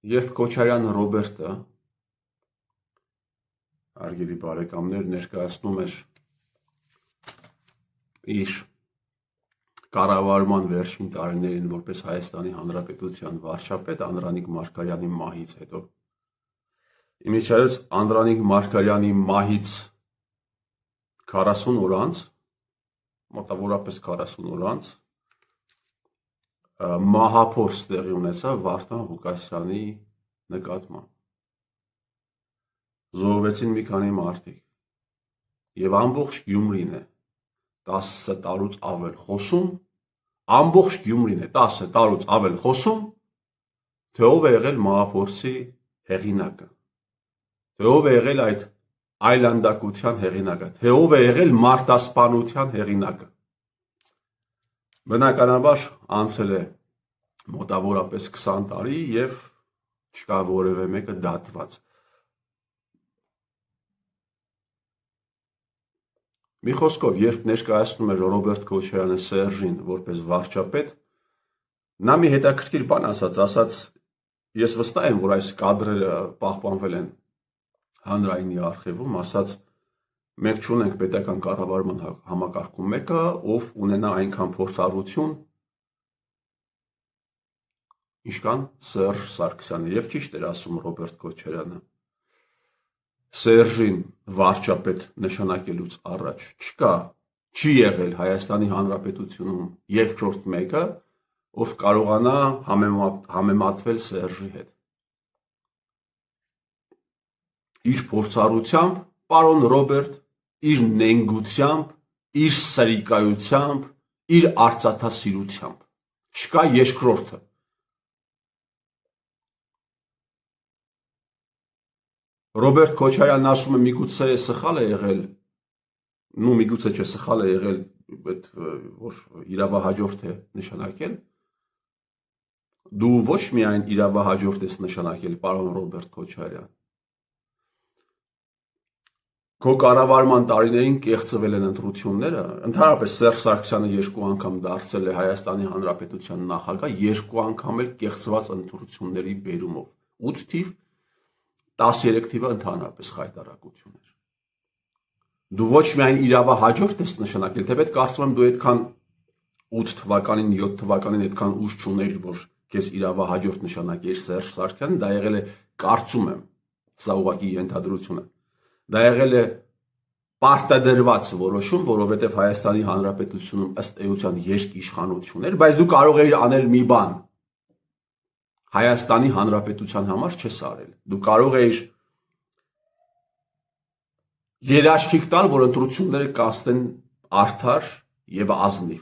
Երբ Քոչարյան Ռոբերտը հարգելի բարեկամներ ներկայացնում էր իր կառավարման վերջին տարիներին որպես Հայաստանի Հանրապետության վարչապետ Անդրանիկ Մարգարյանի մահից հետո իմիջիայլոց Անդրանիկ Մարգարյանի մահից 40 օր անց մոտավորապես 40 օր անց մահափորձ տեղի ունեցավ Վարդան Ղուկասյանի նկատմամբ զոհվեցին մի քանի մարդիկ եւ ամբողջ Գյումրին է 10 տարուց ավել խոսում ամբողջ Գյումրին է 10 տարուց ավել խոսում թե ով է եղել մահափորձի հեղինակը թե ով է եղել այդ այլանդակության հեղինակը թե ով է եղել մարտասպանության հեղինակը բնականաբար անցել է մոտավորապես 20 տարի եւ չկա որևէ մեկը դատված մի խոսքով երբ ներկայացնում էր Ռոբերտ Քոչարյանը Սերժին որպես վարչապետ նա մի հետաքրքիր բան ասաց ես վստահ եմ որ այս կադրերը պահպանվել են հանրայինի արխիվում ասաց մենք չունենք պետական կառավարման համակարգում մեկը ով ունենա այնքան փորձառություն ինչքան Սերժ Սարգսյանը եւ ճիշտ էր ասում Ռոբերտ Քոչարյանը Սերժին վարչապետ նշանակելուց առաջ չի եղել Հայաստանի Հանրապետությունում երկրորդ մեկը ով կարողանա համեմատվել Սերժի հետ իր փորձառությամբ պարոն Ռոբերտ իր նենգությամբ, իր սրիկայությամբ, իր արծաթասիրությամբ չկա երկրորդը Ռոբերտ Քոչարյանն ասում է միգուցե սխալ է եղել միգուցե չէ սխալ է եղել որ իրավահաջորդ է նշանակել դու ոչ միայն իրավահաջորդ ես նշանակել պարոն Ռոբերտ Քոչարյան Քո կառավարման տարիներին կեղծվել են ընտրությունները, ընդհանրապես Սերժ Սարգսյանը երկու անգամ դարձել է Հայաստանի Հանրապետության նախագահ, երկու անգամ էլ կեղծված ընտրությունների բերումով, 8 թիվ, 13 թիվը ընդհանրապես խայտարակություն էր։ Դու ոչ միայն իրավահաջորդ ես նշանակել, թեպետ կարծում եմ դու այդքան 8 թվականին, 7 թվականին այդքան ուժ չուներ, որ քեզ իրավահաջորդ նշանակեիր Սերժ Սարգսյանը, դա եղել է կարծում եմ, սա ուղղակի ենթադրություն է։ Դա եղել է պարտադրված որոշում, որովհետև Հայաստանի Հանրապետությունում ըստ էության երկիշխանություն էր, բայց դու կարող էիր անել մի բան։ Հայաստանի Հանրապետության համար չես արել։ Դու կարող էիր երաշխիք տալ, որ ընտրությունները կայացնեն արդար եւ ազնիվ։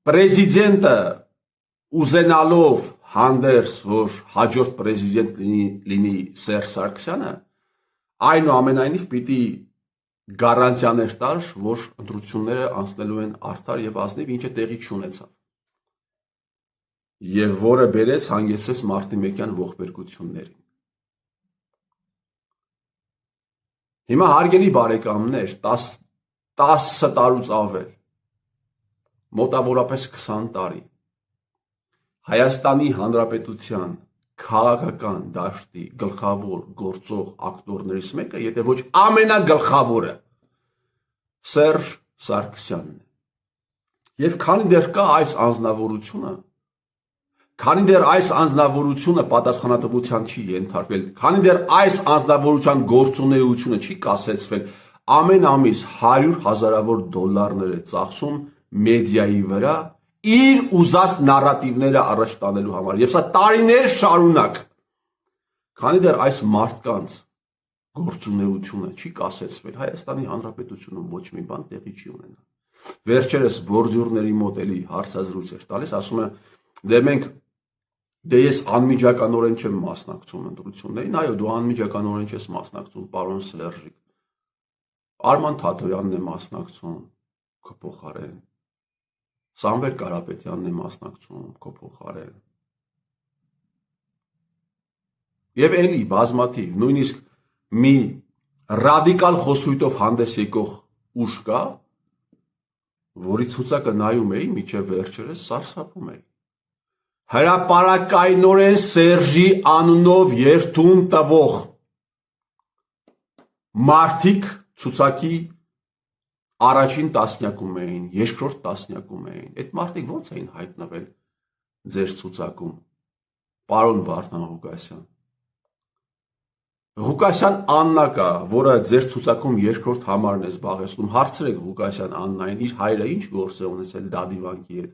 Պրեզիդենտը ուզենալով հանդերձ, որ հաջորդ պրեզիդենտ լինի Սերժ Սարգսյանը, այնուամենայնիվ պիտի գարանտիաներ տար, որ ընտրությունները անցնելու են արդար եւ ազնիվ, ինչը տեղի չունեցավ։ Եվ որը բերեց հանգեցրեց մարտի 1-յան ողբերգություններին։ Հիմա հարգելի բարեկամներ, 10 տարուց ավել, մոտավորապես 20 տարի, Հայաստանի Հանրապետության քաղաքական դաշտի գլխավոր գործող ակտորներից մեկը, եթե ոչ ամենագլխավորը, Սերժ Սարգսյանն է։ Եվ քանի դեռ կա այս անձնավորությունը, քանի դեռ այս անձնավորությունը պատասխանատվության չի ենթարկվել, քանի դեռ այս անձնավորության գործունեությունը չի կասեցվել, ամեն ամիս 100,000-ավոր դոլարներ է ծախսում մեդիայի վրա իր ուզած նարատիվները առաջ տանելու համար, եւ սա տարիներ շարունակ, քանի դեռ այս մարդկանց գործունեությունը չի կասեցվել, Հայաստանի Հանրապետությունում ոչ մի բան տեղի չի ունենա։ Վերջերս բորդյուրների մոտ էլի հարցազրույց էր տալիս, ասում է, դե ես անմիջականորեն չեմ մասնակցում ընտրություններին, այո, դու անմիջականորեն չես մասնակցում, պարոն Սերժիկ, Արման Թաթոյանն է մասնակցում, քո փոխարեն, Սամվել Կարապետյանն է մասնակցում, քո փոխարեն, եւ էլի բազմաթիվ, նույնիսկ մի ռադիկալ խոսույթով հանդես եկող ուժ կա, որի ցուցակը նայում էի, միջև վերջերս սարսափում էի։ հրապարակայնորեն Սերժի անունով երթում տվող մարդիկ ցուցակի առաջին տասնյակում էին, երկրորդ տասնյակում էին։ Այդ մարդիկ ո՞նց էին հայտնվել ձեր ցուցակում, պարոն Վարդան Ղուկասյան։ Ղուկասյան Աննա կա, որը ձեր ցուցակում երկրորդ համարն է զբաղեցնում։ Հարցրեք Ղուկասյան Աննային, իր հայրը ինչ գործ է ունեցել Դադիվանքի հետ։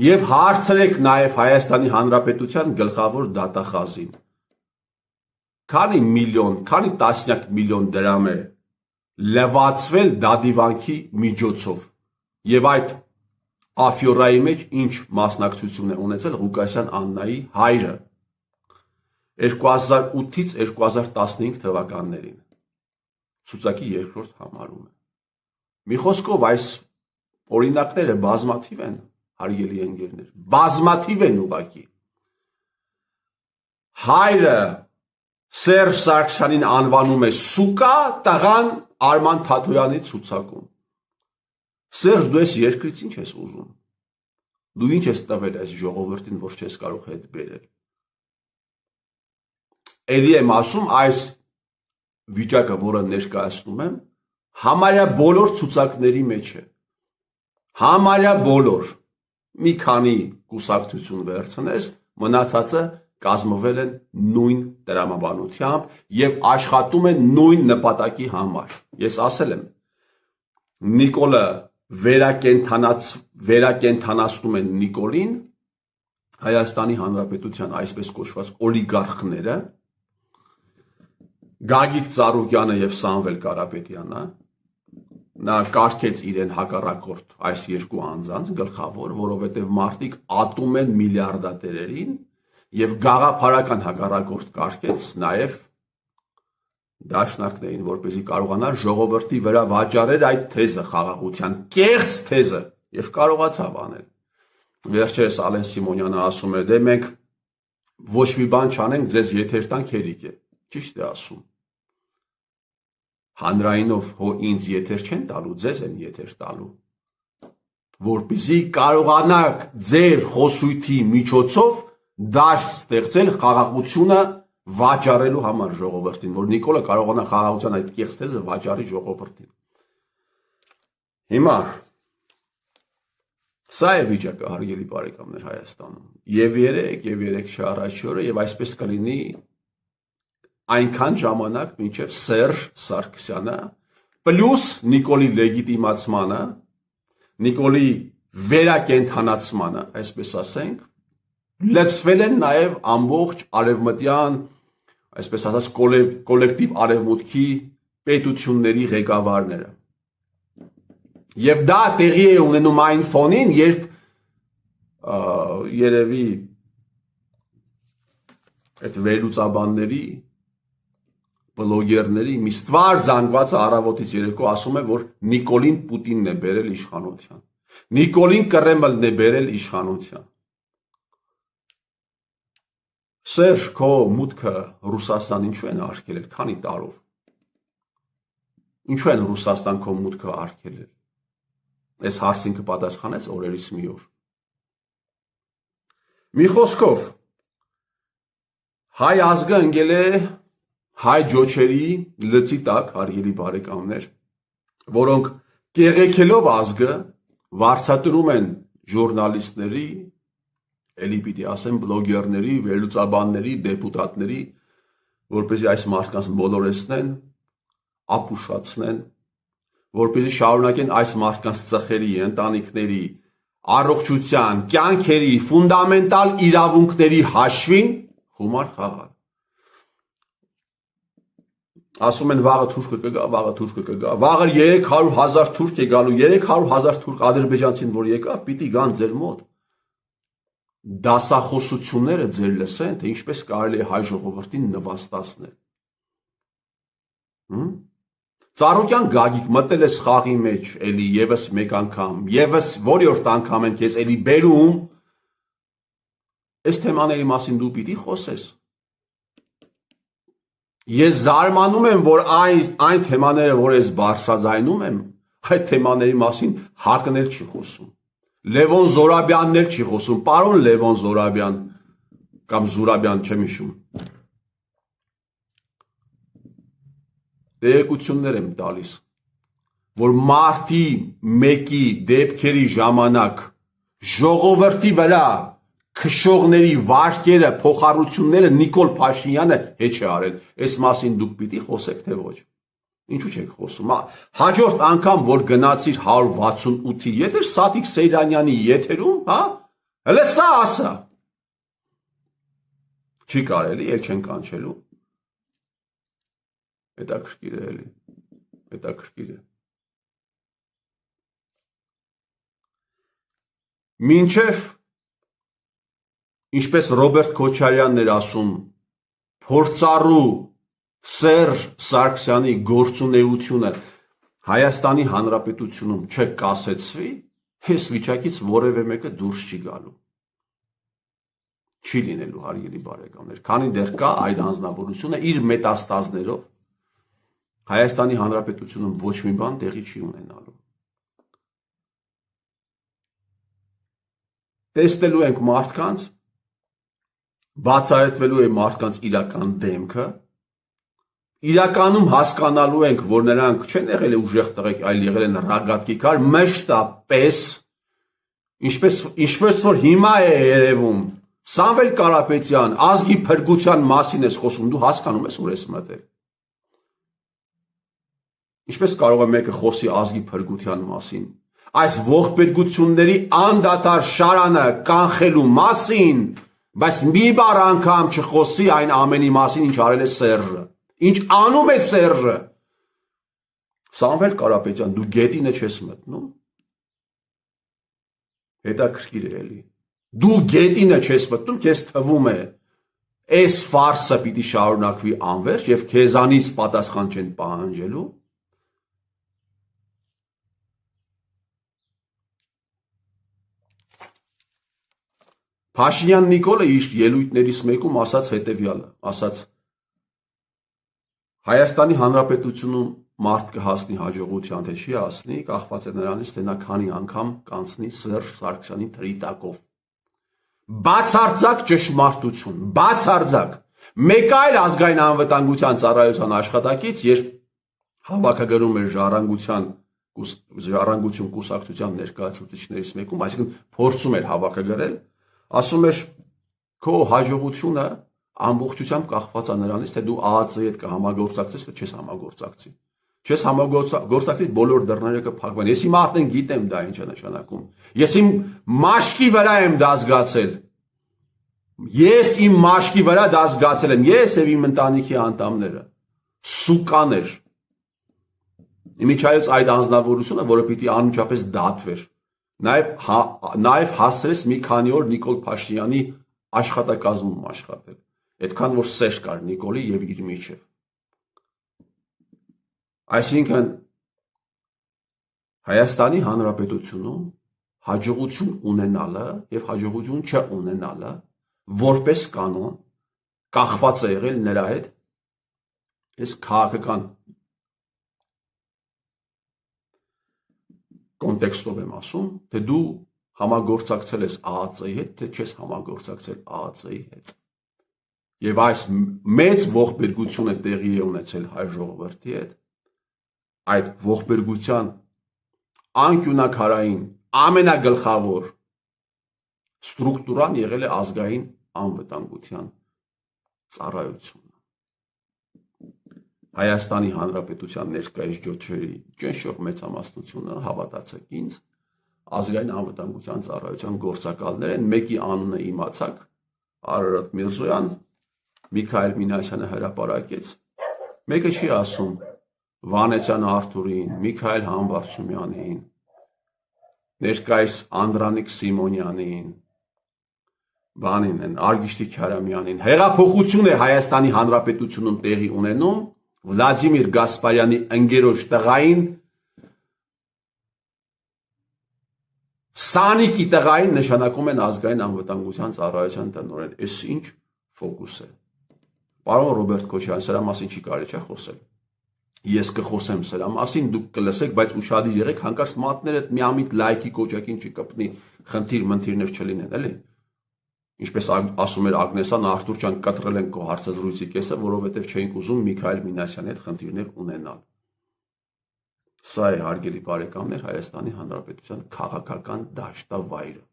Եվ հարցրեք նաև Հայաստանի Հանրապետության գլխավոր դատախազին։ Քանի միլիոն, քանի տասնյակ միլիոն դրամ է լվացվել Դադիվանքի միջոցով։ Եվ այդ աֆյորայի մեջ ինչ մասնակցություն է ունեցել Ղուկասյան Աննայի հայրը 2008-ից 2015 թվականներին ցուցակի երկրորդ համարում է։ Մի խոսքով այս օրինակները բազմաթիվ են, հարգելի ընկերներ, բազմաթիվ են ուղղակի։ Հայրը Սերժ Սարգսյանին անվանում է սուկա, տղան Արման Թաթոյանի ցուցակում։ Սերժ, դու ես երկրից ինչ ես ուզում։ Դու ինչ ես տվել այս ժողովրդին, որ չես կարող հետ բերել։ Էլի եմ ասում, այս վիճակը, որը ներկայացնում եմ, համարյա բոլոր ցուցակների մեջ է։ Համարյա բոլոր։ Մի քանի կուսակցություն վերցնես, մնացածը կազմվել են նույն տրամաբանությամբ եւ աշխատում են նույն նպատակի համար։ Ես ասել եմ, Նիկոլը վերակենդանացնում են Նիկոլին, Հայաստանի Հանրապետության այսպես կոչված օլիգարխները, Գագիկ Ծառուկյանը եւ Սամվել Կարապետյանը, նա կարգեց իրեն հակառակորդ այս երկու անձանց գլխավոր, որովհետեւ մարդիկ ատում են միլիարդատերերին եւ գաղափարական հակառակորդ կարգեց նաեւ դաշնակներին, որպեսզի կարողանա ժողովրդի վրա վաճառել այդ թեզը, խաղաղության կեղծ թեզը եւ կարողացավ անել։ Վերջերս Ալեն Սիմոնյանը ասում է, դե մենք ոչ մի բան չանենք, ձեզ եթեր տանք հերիք է։ Ճիշտ է ասում։ Հանրայինով հո ինձ եթեր չեն տալու, ձեզ են եթեր տալու, որպեսզի կարողանաք ձեր խոսույթի միջոցով դաշտ ստեղծել խաղաղությունը վաճառելու համար ժողովրդին, որ Նիկոլը կարողանա խաղաղության այդ կեղծ թեզը վաճառի ժողովրդին։ Հիմա սա է վիճակը, հարգելի բարեկամներ, Հայաստանում։ Եվ 3 չառաջի օրը եւ այսպես կլինի այնքան ժամանակ, մինչև Սերժ Սարգսյանը պլյուս Նիկոլի լեգիտիմացմանը, Նիկոլի վերակենդանացմանը, այսպես ասենք, լցվել են նաև ամբողջ արևմտյան, այսպես ասած, կոլեկտիվ արևմուտքի պետությունների ղեկավարները։ Եվ դա տեղի է ունենում այն ֆոնին, երբ երևի այդ վերլուծաբանների, բլոգերների մի ստվար զանգվածը առավոտից երեկո ասում է, որ Նիկոլին Պուտինն է բերել իշխանության։ Նիկոլին Կրեմլն է բերել իշխանության։ Սերժ, քո մուտքը Ռուսաստան ինչու են արգելել, քանի տարով։ Ինչու են Ռուսաստան քո մուտքը արգելել։ Այս հարցին կպատասխանես օրերից մի օր։ Մի խոսքով, հայ ազգը ընկել է հայ ջոչերի լծի տակ, հարգելի բարեկամներ, որոնք կեղեքելով ազգը վարձատրում են ժուրնալիստների, էլի պիտի ասեմ բլոգերների, վերլուծաբանների, դեպուտատների, որպեսզի այս մարդկանց մոլորեցնեն, ապուշացնեն, որպեսզի շարունակեն այս մարդկանց ծխերի, ընտանիքների, առողջության, կյանքերի, ֆունդամենտալ իրավունքների հաշվին խումար խաղալ։ Ասում են վաղը թուրքը կգա, վաղը թուրքը կգա, վաղը 300,000 թուրք է գալու, 300,000 թուրք ադրբեջանցին, որ եկավ, պիտի գան ձեր մոտ։ Դասախոսությունները ձեր լսեն, թե ինչպես կարելի է հայ ժողովրդին նվաստացնել։ Ծառուկյան Գագիկ մտել ես խաղի մեջ, էլի եւս մեկ անգամ, եւս որի՞որդ անգամ են քեզ էլի բերում, այս թեմաների մասին դու պիտի խոսես։ Ես զարմանում եմ, որ այն թեմաները, որ ես բարձրաձայնում եմ, այդ թեմաների մասին հակն էլ չի խոսում։ Լևոն Զորաբյանն էլ չի խոսում, պարոն Լևոն Զորաբյան կամ Զուրաբյան չեմ հիշում։ Տեղեկություններ եմ տալիս, որ մարտի 1-ի դեպքերի ժամանակ ժողովրդի վրա քշողների վարկերը, փոխառությունները Նիկոլ Փաշինյանը հետ չի արել։ Այս մասին դուք պիտի խոսեք, թե ոչ։ Ինչու չեք խոսում։ Հաջորդ անգամ, որ գնացիր 168-ի եթեր Սաթիկ Սեյրանյանի եթերում, հա, հələ սա ասա։ Չի կարելի, էլ չեն կանչելու։ Հետաքրքիր է էլի։ Հետաքրքիր է։ Մինչև ինչպես Ռոբերտ Քոչարյանն էր ասում, փորձառու Սերժ Սարգսյանի գործունեությունը Հայաստանի Հանրապետությունում չկասեցվի, այս վիճակից որևէ մեկը դուրս չի գալու։ Չի լինելու, հարգելի բարեկամներ, քանի դեռ կա այդ անձնավորությունը իր մետաստազներով Հայաստանի Հանրապետությունում ոչ մի բան տեղի չի ունենալու։ Տեսնելու ենք մարդկանց, բացահայտվելու է մարդկանց իրական դեմքը, իրականում հասկանալու ենք, որ նրանք չեն եղել ուժեղ տղեկ, այլ եղել են ռագատկի քար, մշտապես, ինչպես որ հիմա է երևում, Սամվել Կարապետյան, ազգի փրկության մասին ես խոսում, դու հասկանում ես, որ ես մտել։ Ինչպես կարող է մեկը խոսի ազգի փրկության մասին, այս ողբերգությունների անդադար շարանը կանխելու մասին, բայց մի բառ անգամ չխոսի այն ամենի մասին, ինչ արել է Սերժը, ինչ անում է Սերժը։ Սամվել Կարապետյան, դու գետինը չես մտնում։ Հետաքրքիր է էլի։ Դու գետինը չես մտնում, քեզ թվում է, այս ֆարսը պիտի շարունակվի անվերջ եւ քեզանից պատասխան չեն պահանջելու։ Փաշինյան Նիկոլը իր ելույթներից մեկում ասաց հետևյալը, ասաց. Հայաստանի Հանրապետությունում մարդ կհասնի հաջողության, թե չի հասնի, կախված է նրանից, թե նա քանի անգամ կանցնի Սերժ Սարգսյանի թրիտակով։ Բացարձակ ճշմարտություն, բացարձակ։ Մեկ այլ ազգային անվտանգության ծառայության աշխատակից, երբ հավաքագրում էր ժառանգություն կուսակցության ներկայացուցիչներից մեկում, այսինքն փորձում էր հավաքագրել, ասում էր քո հաջողությունը ամբողջությամբ կախված է նրանից, թե դու ԱԱԾ-ի հետ կհամագործակցես, թե չես համագործակցի։ Չես համագործակցի, բոլոր դռները կփակվեն։ Ես իմ արդեն գիտեմ դա ինչ է նշանակում։ Ես իմ մաշկի վրա եմ դա զգացել։ Ես իմ մաշկի վրա դա զգացել եմ, ես եւ իմ ընտանիքի անդամները։ Սուկաներ։ Իմիջայից այդ անձնավորությունը, որը պիտի անմիջապես դատվեր։ Նաև հասցրեց մի քանի օր Նիկոլ Փաշինյանի աշխատակազմում աշխատել։ Այդքան որ սեր կար Նիկոլի եւ իր միջև։ Այսինքն Հայաստանի Հանրապետությունում հաջողություն ունենալը եւ հաջողություն չունենալը որպես կանոն կախված է եղել նրա հետ այս քաղաքական կոնտեքստով եմ ասում, թե դու համագործակցել ես ԱԱԾ-ի հետ, թե չես համագործակցել ԱԱԾ-ի հետ։ Եվ այս մեծ ողբերգությունը տեղի է ունեցել հայ ժողովրդի հետ, այդ ողբերգության անկյունակարային ամենագլխավոր ստրուկտուրան եղել է ազգային անվտանգության ծառայությունը։ Հայաստանի Հանրապետության ներկայիս ջոչերի ճնշող մեծամասնությունը, հավատացեք ինձ, ազգային անվտանգության ծառայության գործակալներ են, մեկի անունը իմացաք, Արարատ Միրզոյան, Միքայել Մինասյանը հրապարակեց, մեկը չի ասում Վանեցյան Արթուրին, Միքայել Համբարձումյանին, ներկայիս Անդրանիկ Սիմոնյանին, բանին են, Արգիշտիկ Հարամյանին, հեղափոխություն է Հայաստանի Հանրապետությունում տեղի ունենում, Վլադիմիր Գասպարյանի ընկերոջ տղային, Սանիկի տղային նշանակում են ազգային անվտանգության ծառայության տնօրեն։ Էս ինչ ֆոկուս է։ Պարոն Ռոբերտ Քոչարյան, սրա մասին չի կարելի չէ խոսել։ Ես կխոսեմ սրա մասին, դուք կլսեք, բայց ուշադիր եղեք, հանկարծ մատներդ միամիտ լայքի կոճակին չկպնի, խնդիր-մնթիրներ չլինեն, էլի։ Ինչպես ասում էր Ագնեսան, Արթուր ջան, կտրել են քո հարցազրույցի կեսը, որովհետև չէինք ուզում Միքայել Մինասյանի հետ խնդիրներ ունենալ։ Սա է, հարգելի բարեկամներ, Հայաստանի Հանրապետության քաղաքական դաշտավայրը։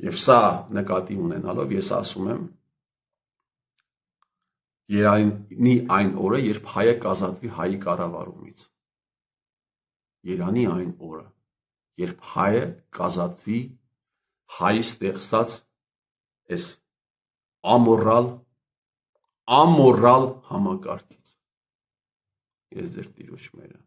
Եվ սա նկատի ունենալով ես ասում եմ, երանի այն օրը, երբ հայը կազատվի հայի կառավարումից։ Երանի այն օրը, երբ հայը կազատվի հայի ստեղծած այս ամորալ համակարգից։ Ես ձեր տիրոջ մերը